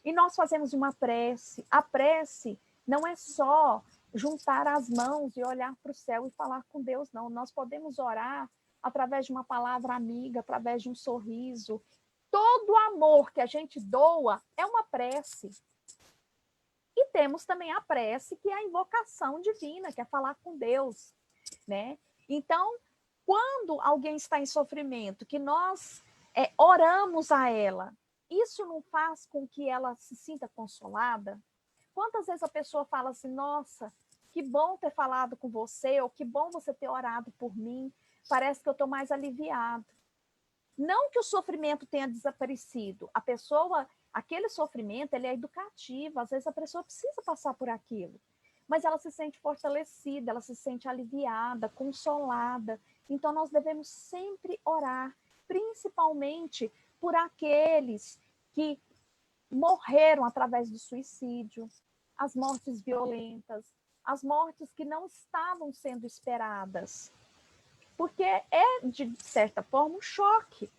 e nós fazemos uma prece, a prece não é só juntar as mãos e olhar para o céu e falar com Deus, não. Nós podemos orar através de uma palavra amiga, através de um sorriso. Todo amor que a gente doa é uma prece. E temos também a prece, que é a invocação divina, que é falar com Deus, né? Então, quando alguém está em sofrimento, que nós oramos a ela, isso não faz com que ela se sinta consolada? Quantas vezes a pessoa fala assim, nossa, que bom ter falado com você, ou que bom você ter orado por mim, parece que eu estou mais aliviado. Não que o sofrimento tenha desaparecido, a pessoa, aquele sofrimento, ele é educativo, às vezes a pessoa precisa passar por aquilo, mas ela se sente fortalecida, ela se sente aliviada, consolada. Então nós devemos sempre orar, principalmente por aqueles que morreram através do suicídio, as mortes violentas, as mortes que não estavam sendo esperadas, porque é, de certa forma, um choque.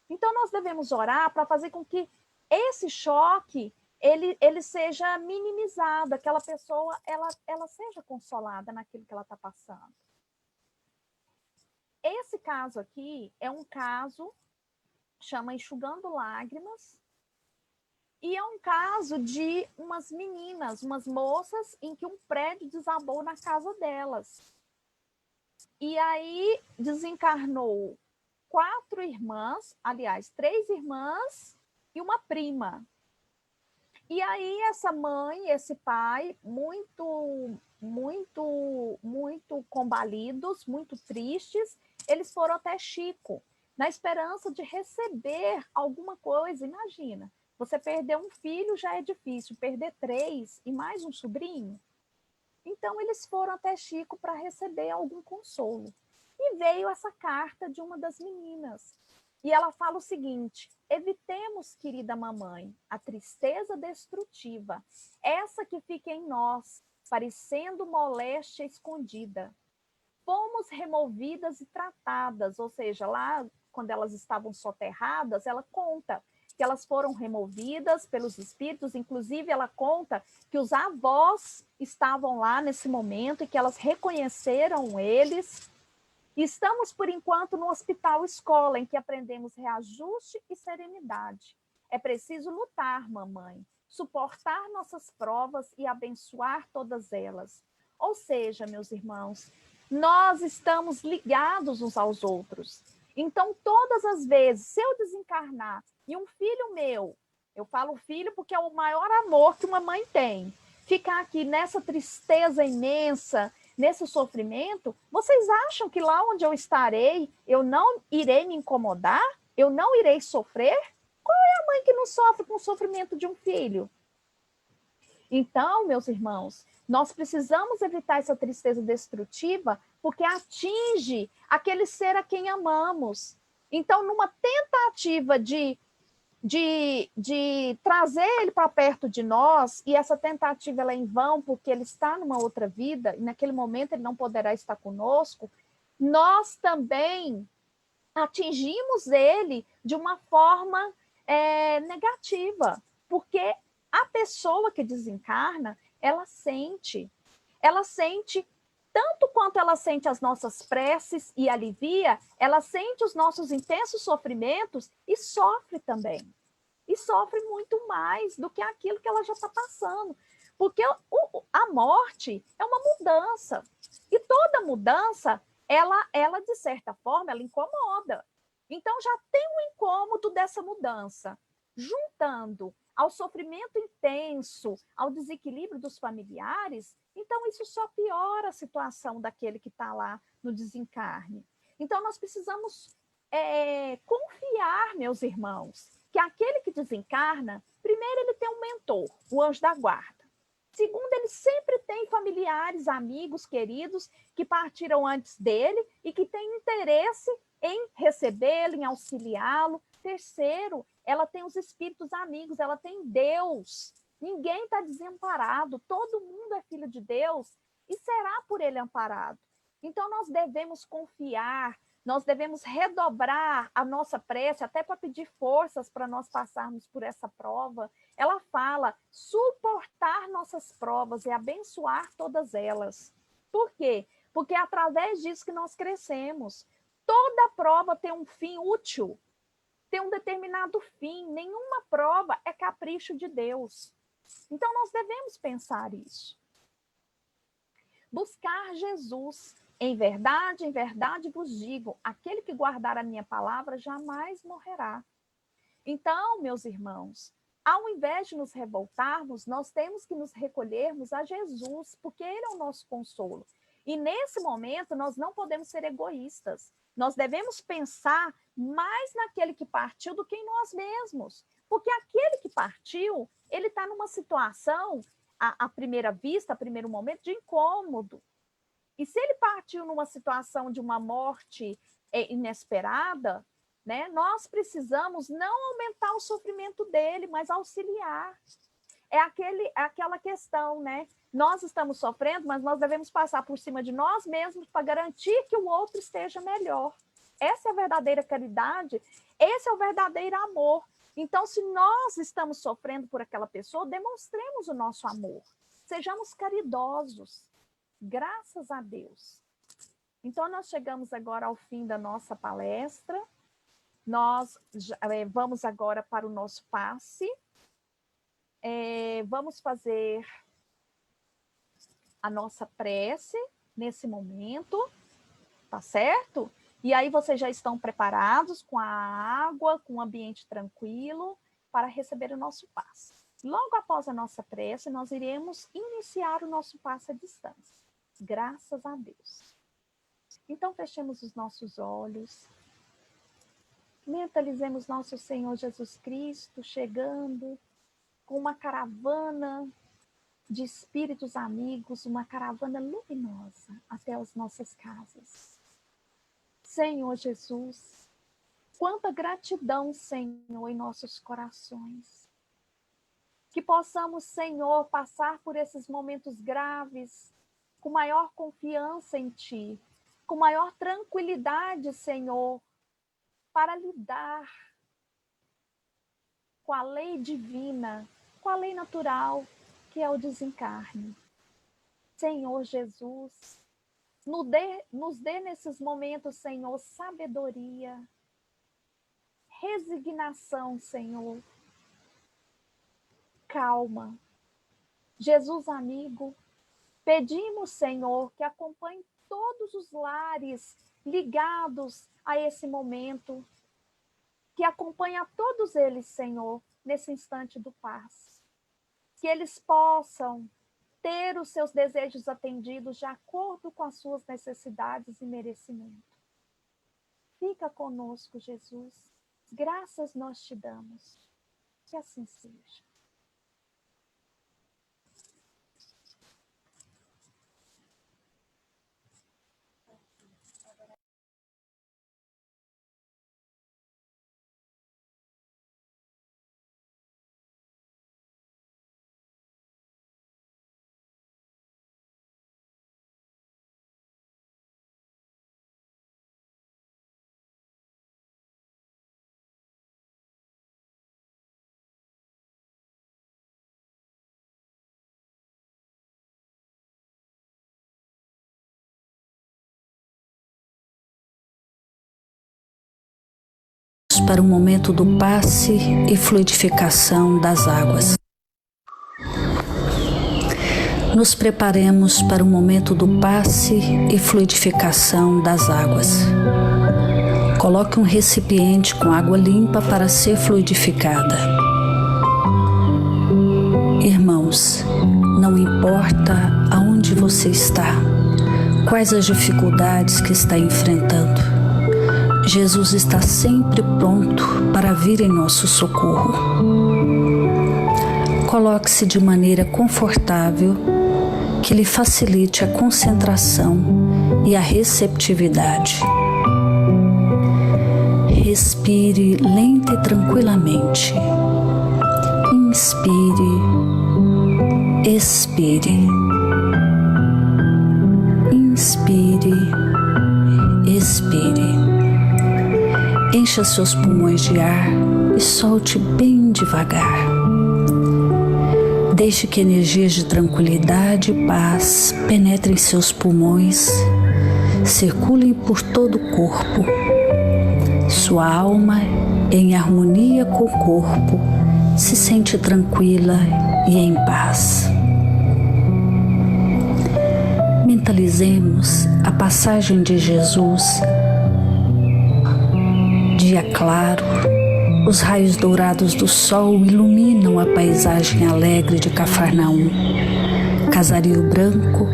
Então, nós devemos orar para fazer com que esse choque ele seja minimizado, aquela pessoa ela seja consolada naquilo que ela está passando. Esse caso aqui é um caso, chama Enxugando Lágrimas, e é um caso de umas meninas, umas moças, em que um prédio desabou na casa delas. E aí desencarnou 4 irmãs, aliás, 3 irmãs e uma prima. E aí essa mãe, esse pai, muito combalidos, muito tristes, eles foram até Chico, na esperança de receber alguma coisa. Imagina, você perder um filho já é difícil, perder 3 e mais um sobrinho. Então, eles foram até Chico para receber algum consolo. E veio essa carta de uma das meninas. E ela fala o seguinte: evitemos, querida mamãe, a tristeza destrutiva, essa que fica em nós, parecendo moléstia escondida. Fomos removidas e tratadas, ou seja, lá quando elas estavam soterradas, ela conta que elas foram removidas pelos espíritos, inclusive ela conta que os avós estavam lá nesse momento e que elas reconheceram eles. Estamos, por enquanto, no hospital escola, em que aprendemos reajuste e serenidade. É preciso lutar, mamãe, suportar nossas provas e abençoar todas elas. Ou seja, meus irmãos, nós estamos ligados uns aos outros. Então, todas as vezes, se eu desencarnar e um filho meu, eu falo filho porque é o maior amor que uma mãe tem, ficar aqui nessa tristeza imensa, nesse sofrimento, vocês acham que lá onde eu estarei, eu não irei me incomodar? Eu não irei sofrer? Qual é a mãe que não sofre com o sofrimento de um filho? Então, meus irmãos, nós precisamos evitar essa tristeza destrutiva, porque atinge aquele ser a quem amamos. Então, numa tentativa de trazer ele para perto de nós, e essa tentativa ela é em vão, porque ele está numa outra vida, e naquele momento ele não poderá estar conosco, nós também atingimos ele de uma forma negativa, porque a pessoa que desencarna, ela sente tanto quanto ela sente as nossas preces e alivia, ela sente os nossos intensos sofrimentos e sofre também. e sofre muito mais do que aquilo que ela já está passando. Porque a morte é uma mudança. E toda mudança, ela, de certa forma, ela incomoda. Então, já tem um incômodo dessa mudança. Juntando ao sofrimento intenso, ao desequilíbrio dos familiares, então isso só piora a situação daquele que está lá no desencarne. Então, nós precisamos confiar, meus irmãos, que aquele que desencarna, primeiro ele tem um mentor, o anjo da guarda. Segundo, ele sempre tem familiares, amigos, queridos, que partiram antes dele e que têm interesse em recebê-lo, em auxiliá-lo. Terceiro, ela tem os espíritos amigos, ela tem Deus. Ninguém está desamparado, todo mundo é filho de Deus e será por ele amparado. Então, nós devemos confiar, nós devemos redobrar a nossa prece, até para pedir forças para nós passarmos por essa prova. Ela fala, suportar nossas provas e abençoar todas elas. Por quê? Porque é através disso que nós crescemos. Toda prova tem um fim útil, tem um determinado fim. Nenhuma prova é capricho de Deus. Então, nós devemos pensar isso. Buscar Jesus. Em verdade vos digo, aquele que guardar a minha palavra jamais morrerá. Então, meus irmãos, ao invés de nos revoltarmos, nós temos que nos recolhermos a Jesus, porque ele é o nosso consolo. E nesse momento, nós não podemos ser egoístas. Nós devemos pensar mais naquele que partiu do que em nós mesmos. Porque aquele que partiu, ele está numa situação, à primeira vista, a primeiro momento, de incômodo. E se ele partiu numa situação de uma morte inesperada, né, nós precisamos não aumentar o sofrimento dele, mas auxiliar. É aquela questão, né? Nós estamos sofrendo, mas nós devemos passar por cima de nós mesmos para garantir que o outro esteja melhor. Essa é a verdadeira caridade, esse é o verdadeiro amor. Então, se nós estamos sofrendo por aquela pessoa, demonstremos o nosso amor. Sejamos caridosos. Graças a Deus. Então, nós chegamos agora ao fim da nossa palestra. Nós vamos agora para o nosso passe. Vamos fazer a nossa prece nesse momento, tá certo? E aí vocês já estão preparados com a água, com um ambiente tranquilo para receber o nosso passe. Logo após a nossa prece, nós iremos iniciar o nosso passe à distância. Graças a Deus. Então, fechemos os nossos olhos. Mentalizemos nosso Senhor Jesus Cristo chegando com uma caravana de espíritos amigos, uma caravana luminosa até as nossas casas. Senhor Jesus, quanta gratidão, Senhor, em nossos corações. Que possamos, Senhor, passar por esses momentos graves com maior confiança em Ti, com maior tranquilidade, Senhor, para lidar com a lei divina, com a lei natural, que é o desencarne. Senhor Jesus, nos dê nesses momentos, Senhor, sabedoria, resignação, Senhor, calma. Jesus amigo, pedimos, Senhor, que acompanhe todos os lares ligados a esse momento, que acompanhe a todos eles, Senhor, nesse instante do passe. Que eles possam ter os seus desejos atendidos de acordo com as suas necessidades e merecimento. Fica conosco, Jesus. Graças nós te damos. Que assim seja. para o momento do passe e fluidificação das águas. Nos preparemos para o momento do passe e fluidificação das águas. Coloque um recipiente com água limpa para ser fluidificada. Irmãos, não importa aonde você está, quais as dificuldades que está enfrentando, Jesus está sempre pronto para vir em nosso socorro. Coloque-se de maneira confortável que lhe facilite a concentração e a receptividade. Respire lenta e tranquilamente. Inspire, expire. Inspire, expire. Encha seus pulmões de ar e solte bem devagar. Deixe que energias de tranquilidade e paz penetrem seus pulmões, circulem por todo o corpo. Sua alma, em harmonia com o corpo, se sente tranquila e em paz. Mentalizemos a passagem de Jesus. Dia claro, os raios dourados do sol iluminam a paisagem alegre de Cafarnaum. Casario branco,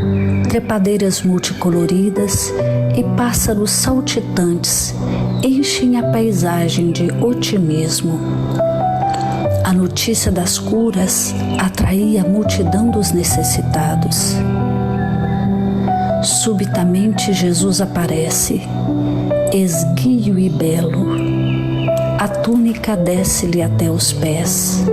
trepadeiras multicoloridas e pássaros saltitantes enchem a paisagem de otimismo. A notícia das curas atraía a multidão dos necessitados. Subitamente Jesus aparece, esguio e belo. A túnica desce-lhe até os pés.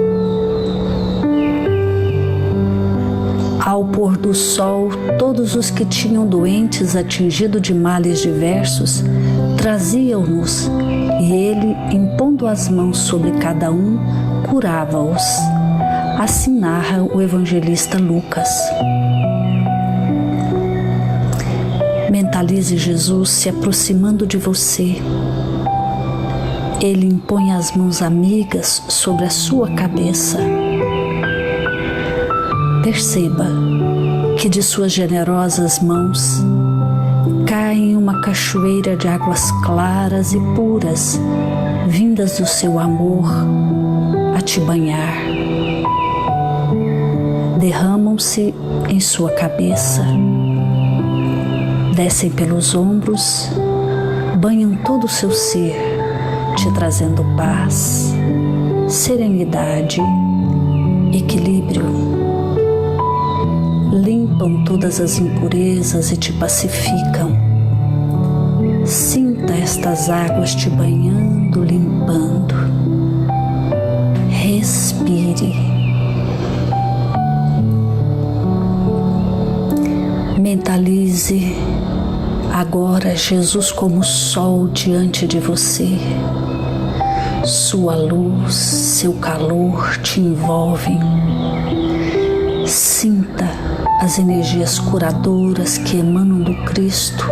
Ao pôr do sol, todos os que tinham doentes atingidos de males diversos traziam-nos, e ele, impondo as mãos sobre cada um, curava-os. Assim narra o evangelista Lucas. Mentalize Jesus se aproximando de você. Ele impõe as mãos amigas sobre a sua cabeça. Perceba que de suas generosas mãos cai uma cachoeira de águas claras e puras, vindas do seu amor a te banhar. Derramam-se em sua cabeça, descem pelos ombros, banham todo o seu ser, te trazendo paz, serenidade, equilíbrio. Limpam todas as impurezas e te pacificam. Sinta estas águas te banhando, limpando. Respire. Mentalize agora Jesus como sol diante de você. Sua luz, seu calor te envolvem. Sinta as energias curadoras que emanam do Cristo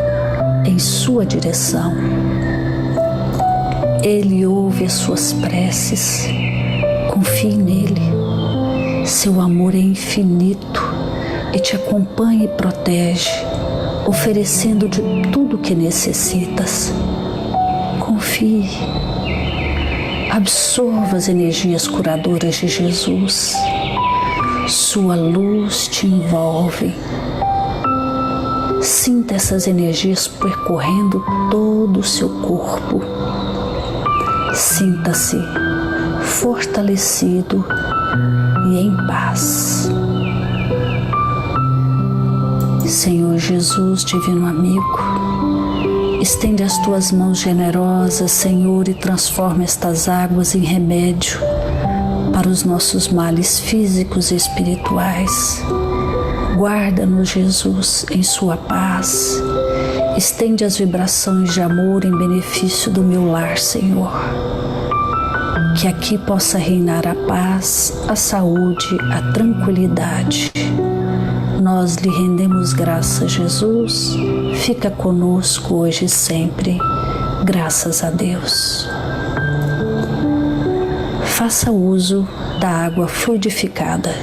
em sua direção. Ele ouve as suas preces. Confie nele. Seu amor é infinito e te acompanha e protege, oferecendo de tudo que necessitas. Confie. Absorva as energias curadoras de Jesus. Sua luz te envolve. Sinta essas energias percorrendo todo o seu corpo. Sinta-se fortalecido e em paz. Senhor Jesus, divino amigo, estende as tuas mãos generosas, Senhor, e transforma estas águas em remédio para os nossos males físicos e espirituais. Guarda-nos, Jesus, em sua paz. Estende as vibrações de amor em benefício do meu lar, Senhor. Que aqui possa reinar a paz, a saúde, a tranquilidade. Nós lhe rendemos graças, Jesus. Fica conosco hoje e sempre. Graças a Deus. faça uso da água fluidificada.